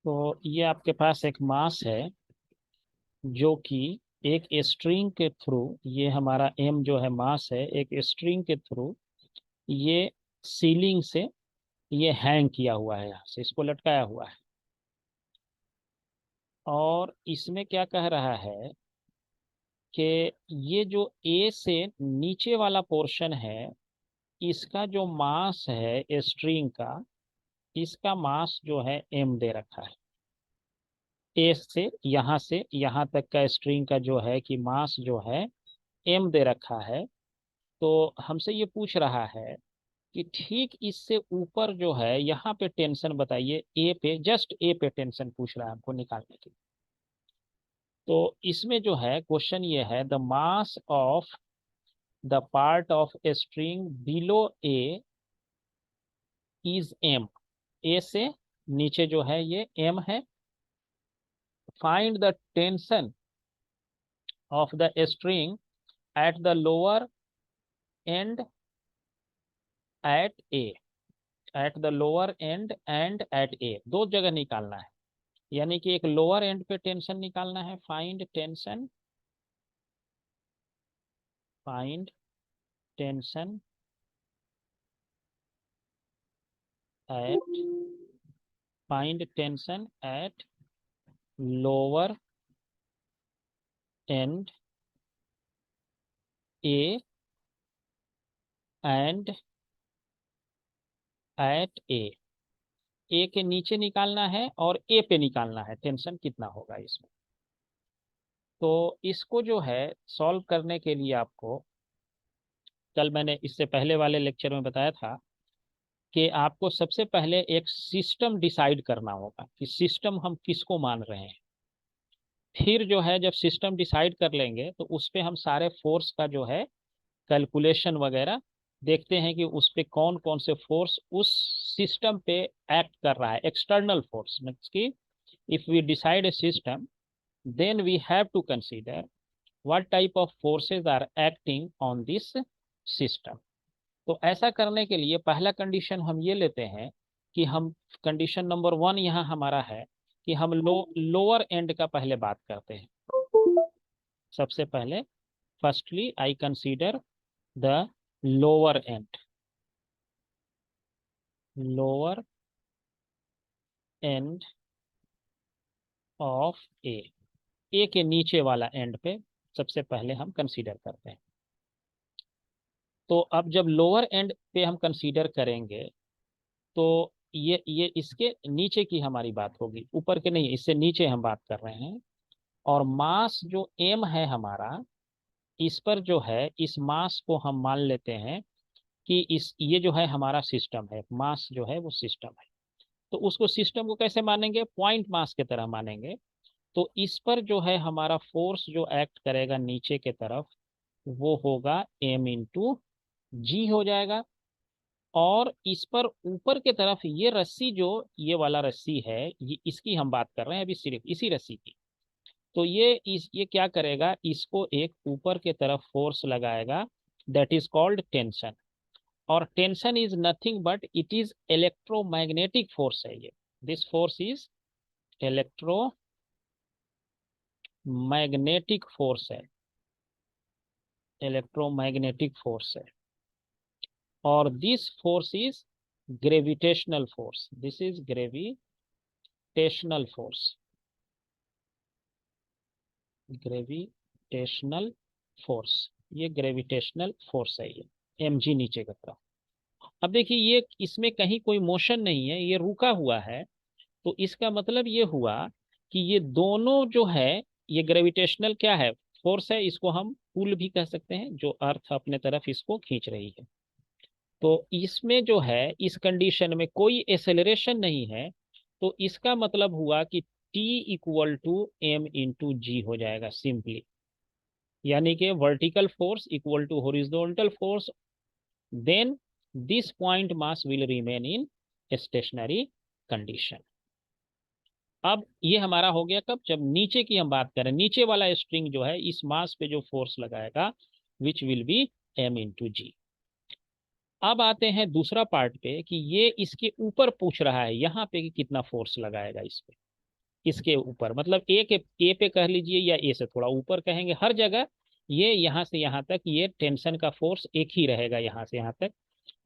तो ये आपके पास एक मास है जो कि एक स्ट्रिंग के थ्रू, ये हमारा एम जो है मास है, एक स्ट्रिंग के थ्रू ये सीलिंग से ये हैंग किया हुआ है, यहाँ से इसको लटकाया हुआ है। और इसमें क्या कह रहा है कि ये जो ए से नीचे वाला पोर्शन है, इसका जो मास है स्ट्रिंग का, इसका मास जो है एम दे रखा है। ए से यहाँ तक का स्ट्रिंग का जो है कि मास जो है एम दे रखा है। तो हमसे ये पूछ रहा है कि ठीक इससे ऊपर जो है यहाँ पे टेंशन बताइए, ए पे, जस्ट ए पे टेंशन पूछ रहा है हमको निकालने के लिए। तो इसमें जो है क्वेश्चन ये है, the mass of the part of a string below A is M. A से नीचे जो है ये एम है। Find the tension of the string at the lower end at A. At the lower end and at A, दो जगह निकालना है। यानी कि एक लोअर एंड पे टेंशन निकालना है, find tension, find tension at, find tension at lower end A and at A के नीचे निकालना है और ए पे निकालना है टेंशन कितना होगा इसमें। तो इसको जो है सॉल्व करने के लिए आपको, कल मैंने इससे पहले वाले लेक्चर में बताया था कि आपको सबसे पहले एक सिस्टम डिसाइड करना होगा कि सिस्टम हम किसको मान रहे हैं। फिर जो है जब सिस्टम डिसाइड कर लेंगे तो उस पे हम सारे फोर्स का जो है कैलकुलेशन वगैरह देखते हैं कि उस पे कौन कौन से फोर्स उस सिस्टम पे एक्ट कर रहा है, एक्सटर्नल फोर्स। मीन्स कि if we decide a system, then we have to consider what type of forces are acting on this system। तो ऐसा करने के लिए पहला कंडीशन हम ये लेते हैं कि हम, कंडीशन नंबर वन यहाँ हमारा है कि हम लोअर एंड का पहले बात करते हैं। सबसे पहले firstly I consider the lower end, lower end of A के नीचे वाला एंड पे सबसे पहले हम कंसीडर करते हैं। तो अब जब लोअर एंड पे हम कंसीडर करेंगे तो ये इसके नीचे की हमारी बात होगी, ऊपर के नहीं, इससे नीचे हम बात कर रहे हैं। और मास जो एम है हमारा, इस पर जो है इस मास को हम मान लेते हैं कि इस, ये जो है हमारा सिस्टम है, मास जो है वो सिस्टम है। तो उसको, सिस्टम को कैसे मानेंगे, पॉइंट मास के तरह मानेंगे। तो इस पर जो है हमारा फोर्स जो एक्ट करेगा नीचे के तरफ, वो होगा एम इंटू जी हो जाएगा। और इस पर ऊपर के तरफ ये रस्सी, जो ये वाला रस्सी है, ये इसकी हम बात कर रहे हैं अभी, सिर्फ इसी रस्सी की। तो ये क्या करेगा, इसको एक ऊपर के तरफ फोर्स लगाएगा, दैट इज कॉल्ड टेंशन। और tension is nothing but it is electromagnetic force है ये। This force is electromagnetic force है, इलेक्ट्रोमैग्नेटिक फोर्स है। और this force is gravitational force, this is gravitational force, gravitational force, ये gravitational force है ये, M G नीचे की तरफ। अब देखिए ये, इसमें कहीं कोई मोशन नहीं है, ये रुका हुआ है। तो इसका मतलब ये हुआ कि ये दोनों जो है, ये ग्रेविटेशनल क्या है, फोर्स है। इसको हम पुल भी कह सकते हैं, जो अर्थ अपने तरफ इसको खींच रही है। तो इसमें जो है इस कंडीशन में कोई एक्सेलरेशन नहीं है। तो इसका मतलब हुआ कि T equal to M into G हो जाएगा सिंपली। यानी कि vertical force equal to horizontal force, then this point mass will remain in stationary condition. अब ये हमारा हो गया कब, जब नीचे की हम बात करें, नीचे वाला स्ट्रिंग जो है इस मास पे जो फोर्स लगाएगा, which will be M into G. अब आते हैं दूसरा पार्ट पे कि ये इसके ऊपर पूछ रहा है यहाँ पे कि कितना फोर्स लगाएगा इस पे। इसके ऊपर, मतलब ए पे कह लीजिए या ए से थोड़ा ऊपर कहेंगे, हर जगह ये यहाँ से यहाँ तक ये टेंशन का फोर्स एक ही रहेगा यहाँ से यहाँ तक।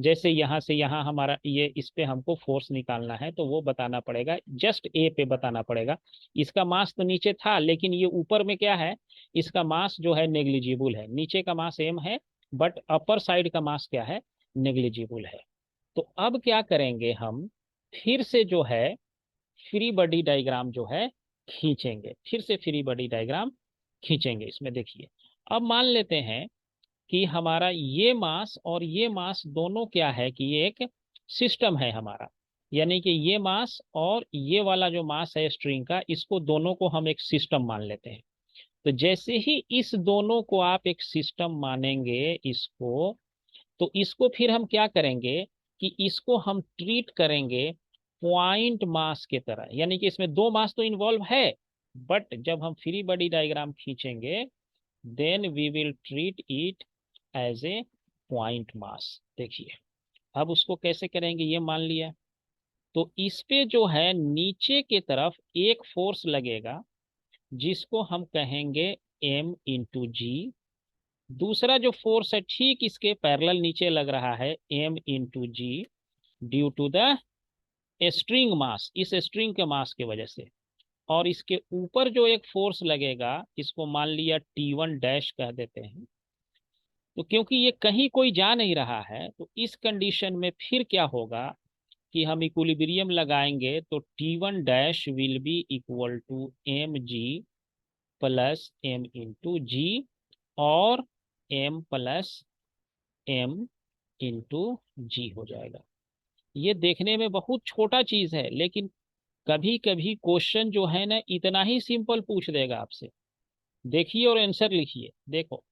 जैसे यहाँ से यहाँ हमारा ये, इस पे हमको फोर्स निकालना है तो वो बताना पड़ेगा, जस्ट ए पे बताना पड़ेगा। इसका मास तो नीचे था, लेकिन ये ऊपर में क्या है, इसका मास जो है नेग्लिजिबल है। नीचे का मास एम है, बट अपर साइड का मास क्या है, नेग्लिजिबल है। तो अब क्या करेंगे हम, फिर से जो है फ्री बॉडी डायग्राम जो है खींचेंगे, फिर से फ्री बॉडी डायग्राम खींचेंगे। इसमें देखिए, अब मान लेते हैं कि हमारा ये मास और ये मास दोनों क्या है, कि ये एक सिस्टम है हमारा। यानी कि ये मास और ये वाला जो मास है स्ट्रिंग का, इसको दोनों को हम एक सिस्टम मान लेते हैं। तो जैसे ही इस दोनों को आप एक सिस्टम मानेंगे इसको, तो इसको फिर हम क्या करेंगे कि इसको हम ट्रीट करेंगे पॉइंट मास के तरह। यानी कि इसमें दो मास तो इन्वॉल्व है, बट जब हम फ्री बॉडी डायग्राम खींचेंगे then we will treat it as a point mass. देखिए अब उसको कैसे करेंगे, ये मान लिया। तो इस पे जो है नीचे के तरफ एक फोर्स लगेगा जिसको हम कहेंगे एम इंटू जी। दूसरा जो फोर्स है ठीक इसके पैरेलल नीचे लग रहा है, M into G, due to the string mass, इस स्ट्रिंग के मास के वजह से। और इसके ऊपर जो एक फोर्स लगेगा इसको मान लिया T1 डैश कह देते हैं। तो क्योंकि ये कहीं कोई जा नहीं रहा है, तो इस कंडीशन में फिर क्या होगा कि हम इक्विलिब्रियम लगाएंगे, तो T1 dash will be equal to M G plus M into G, और M plus M into G हो जाएगा। ये देखने में बहुत छोटा चीज है, लेकिन कभी कभी क्वेश्चन जो है ना इतना ही सिंपल पूछ देगा आपसे। देखिए और आंसर लिखिए। देखो,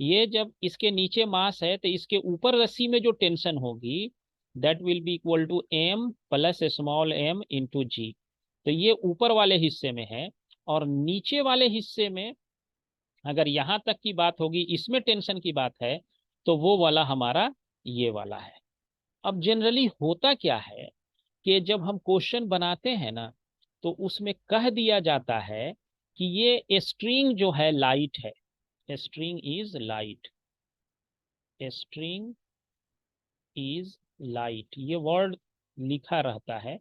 ये जब इसके नीचे मास है तो इसके ऊपर रस्सी में जो टेंशन होगी that will be equal to M plus small M into G. तो ये ऊपर वाले हिस्से में है, और नीचे वाले हिस्से में अगर यहां तक की बात होगी, इसमें टेंशन की बात है, तो वो वाला हमारा ये वाला है। अब जनरली होता क्या है कि जब हम क्वेश्चन बनाते हैं ना, तो उसमें कह दिया जाता है कि ये स्ट्रिंग जो है लाइट है, string is light, string is light, ये वर्ड लिखा रहता है,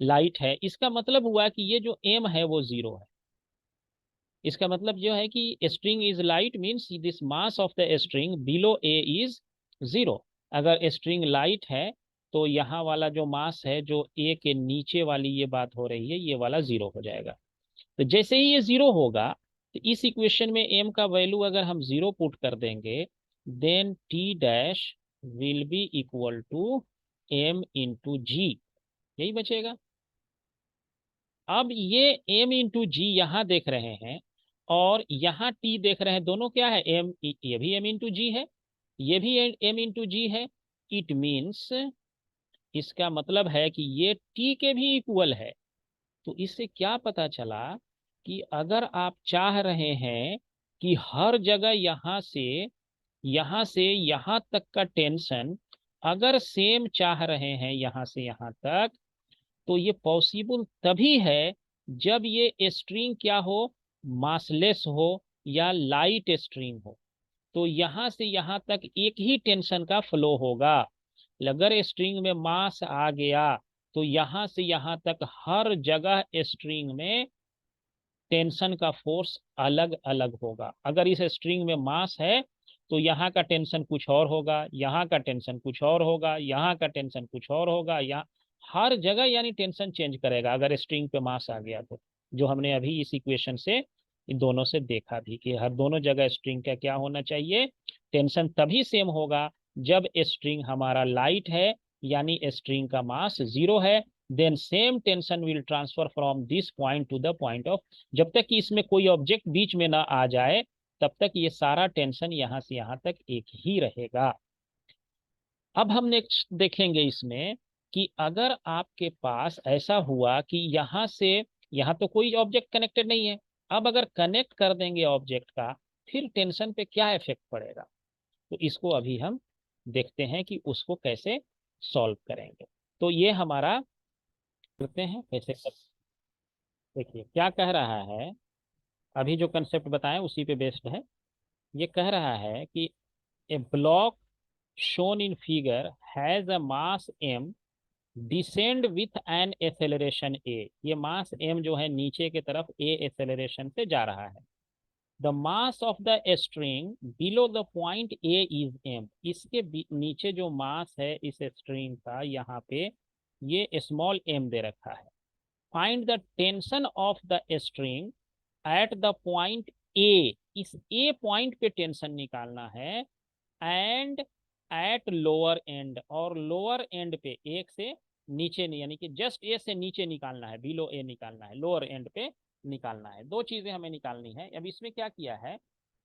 लाइट है। इसका मतलब हुआ कि ये जो एम है वो जीरो है। इसका मतलब जो है कि string is light means this mass of the string below A is zero. अगर स्ट्रिंग लाइट है तो यहाँ वाला जो मास है जो ए के नीचे वाली ये बात हो रही है, ये वाला जीरो हो जाएगा। तो जैसे ही ये जीरो होगा, तो इस इक्वेशन में एम का वैल्यू अगर हम जीरो पुट कर देंगे, then T dash will be equal to M into G, यही बचेगा। अब ये m इंटू जी यहाँ देख रहे हैं और यहाँ t देख रहे हैं, दोनों क्या है, m, ये भी m इंटू जी है, ये भी m इंटू जी है। इट मीन्स, इसका मतलब है कि ये t के भी इक्वल है। तो इससे क्या पता चला कि अगर आप चाह रहे हैं कि हर जगह यहाँ से यहाँ तक का टेंशन अगर सेम चाह रहे हैं यहाँ से यहाँ तक, तो ये पॉसिबल तभी है जब ये स्ट्रिंग क्या हो, मासलेस हो या लाइट स्ट्रिंग हो। तो यहां से यहां तक एक ही टेंशन का फ्लो होगा। अगर स्ट्रिंग में मास आ गया तो यहां से यहां तक हर जगह स्ट्रिंग में टेंशन का फोर्स अलग अलग होगा। अगर इस स्ट्रिंग में मास है तो यहाँ का टेंशन कुछ और होगा, यहाँ का टेंशन कुछ और होगा, यहाँ का टेंशन कुछ और होगा, यहाँ हर जगह यानी टेंशन चेंज करेगा अगर स्ट्रिंग पे मास आ गया तो। जो हमने अभी इस इक्वेशन से इन दोनों से देखा भी कि हर दोनों जगह स्ट्रिंग का क्या होना चाहिए, टेंशन तभी सेम होगा जब स्ट्रिंग हमारा लाइट है, यानी स्ट्रिंग का मास जीरो है। Then same tension will transfer from this point to the point of, जब तक कि इसमें कोई ऑब्जेक्ट बीच में ना आ जाए तब तक ये सारा टेंशन यहां से यहां तक एक ही रहेगा। अब हम नेक्स्ट देखेंगे इसमें कि अगर आपके पास ऐसा हुआ कि यहां से यहां तो कोई ऑब्जेक्ट कनेक्टेड नहीं है, अब अगर कनेक्ट कर देंगे ऑब्जेक्ट का, फिर टेंशन पे क्या इफेक्ट पड़ेगा, तो इसको अभी हम देखते हैं कि उसको कैसे सॉल्व करेंगे। तो ये हमारा करते हैं कैसे करते हैं। देखिए क्या कह रहा है, अभी जो कंसेप्ट बताएं उसी पे बेस्ड है। ये कह रहा है कि ए block shown in figure has a mass m descend with an acceleration a। ये मास m जो है नीचे की तरफ a acceleration से जा रहा है। The mass of the string below the point a is m। इसके नीचे जो मास है इस स्ट्रिंग का, यहाँ पे ये स्मॉल m दे रखा है। Find the tension of the string at the point a। इस a पॉइंट पे टेंशन निकालना है। एंड एट लोअर एंड, और लोअर एंड पे एक से नीचे नहीं, यानी कि जस्ट ए से नीचे निकालना है, बिलो ए निकालना है, लोअर एंड पे निकालना है। दो चीजें हमें निकालनी है। अब इसमें क्या किया है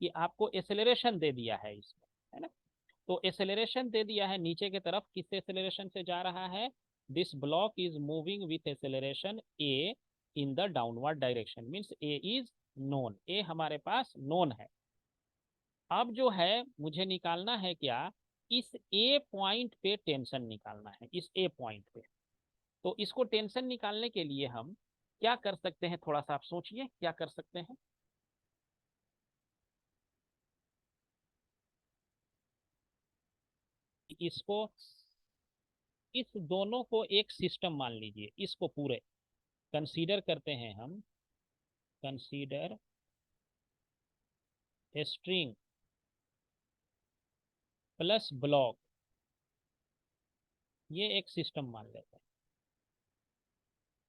कि आपको एसेलरेशन दे दिया है इसमें, है ना। तो एसेलरेशन दे दिया है नीचे की तरफ, किस एसेलरेशन से जा रहा है, this block is moving with acceleration A in the downward direction, means A is known, A हमारे पास नोन है। अब जो है मुझे निकालना है क्या, इस ए पॉइंट पे टेंशन निकालना है, इस ए पॉइंट पे। तो इसको टेंशन निकालने के लिए हम क्या कर सकते हैं, थोड़ा सा आप सोचिए क्या कर सकते हैं। इसको, इस दोनों को एक सिस्टम मान लीजिए, इसको पूरे कंसीडर करते हैं हम। कंसीडर स्ट्रिंग प्लस ब्लॉक, ये एक सिस्टम मान लेते हैं।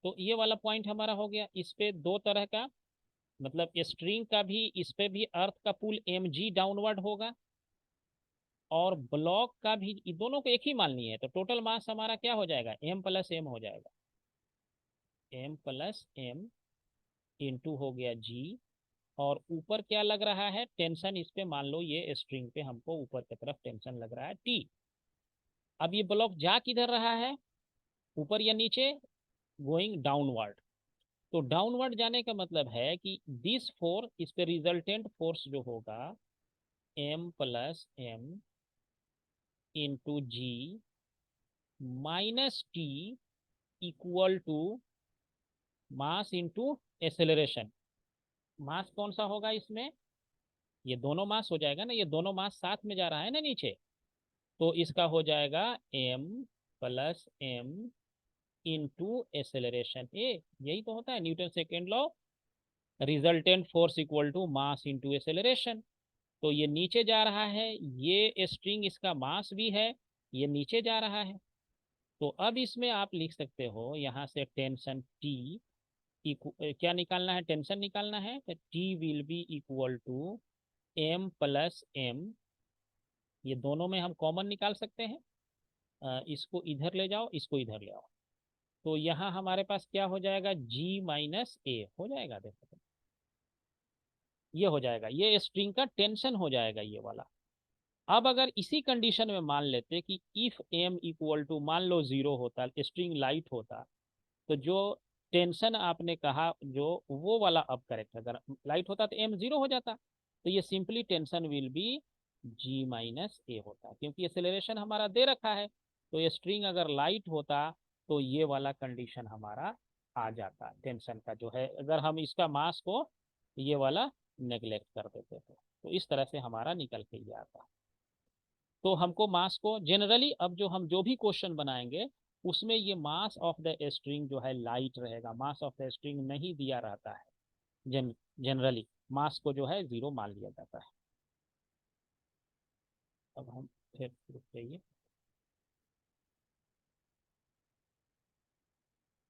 तो ये वाला पॉइंट हमारा हो गया। इस पे दो तरह का, मतलब स्ट्रिंग का भी, इस पे भी अर्थ का पुल एम जी डाउनवर्ड होगा, और ब्लॉक का भी, दोनों को एक ही मान लिए है। तो टोटल मास हमारा क्या हो जाएगा, एम प्लस एम हो जाएगा। एम प्लस एम इंटू हो गया जी। और ऊपर क्या लग रहा है टेंशन, इस पे मान लो ये स्ट्रिंग पे हमको ऊपर की तरफ टेंशन लग रहा है टी। अब ये ब्लॉक जा किधर रहा है, ऊपर या नीचे, गोइंग डाउनवर्ड। तो डाउनवर्ड जाने का मतलब है कि दिस फोर्स, इस पे रिजल्टेंट फोर्स जो होगा, M plus M into G minus T equal to mass into acceleration. Mass कौन सा होगा इसमें, ये दोनों मास हो जाएगा ना, ये दोनों मास साथ में जा रहा है ना नीचे। तो इसका हो जाएगा M plus M into acceleration A. यही तो होता है Newton second law, resultant force equal to mass into acceleration. तो ये नीचे जा रहा है, ये स्ट्रिंग इसका मास भी है, ये नीचे जा रहा है। तो अब इसमें आप लिख सकते हो यहाँ से टेंशन टी, क्या निकालना है, टेंशन निकालना है, तो T will be equal to M plus M. ये दोनों में हम कॉमन निकाल सकते हैं। इसको इधर ले जाओ, इसको इधर ले आओ। तो यहाँ हमारे पास क्या हो जाएगा, जी माइनस ए हो जाएगा। देखो तो ये हो जाएगा, ये स्ट्रिंग का टेंशन हो जाएगा ये वाला। अब अगर इसी कंडीशन में मान लेते कि इफ एम इक्वल टू, मान लो जीरो होता, स्ट्रिंग लाइट होता, तो जो टेंशन आपने कहा जो वो वाला अब करेक्ट, अगर लाइट होता तो एम जीरो हो जाता। तो ये simply tension will be G minus A होता, क्योंकि एक्सेलरेशन हमारा दे रखा है। तो ये स्ट्रिंग अगर लाइट होता तो ये वाला कंडीशन हमारा आ जाता, टेंशन का जो है, अगर हम इसका मास को ये वाला नेग्लेक्ट कर देते तो इस तरह से हमारा निकल के ये आता। तो हमको मास को जनरली, अब जो हम जो भी क्वेश्चन बनाएंगे उसमें ये मास ऑफ द स्ट्रिंग जो है लाइट रहेगा, मास ऑफ द स्ट्रिंग नहीं दिया रहता है। जनरली मास को जो है जीरो मान लिया जाता है। अब हम फिर रुक जाइए।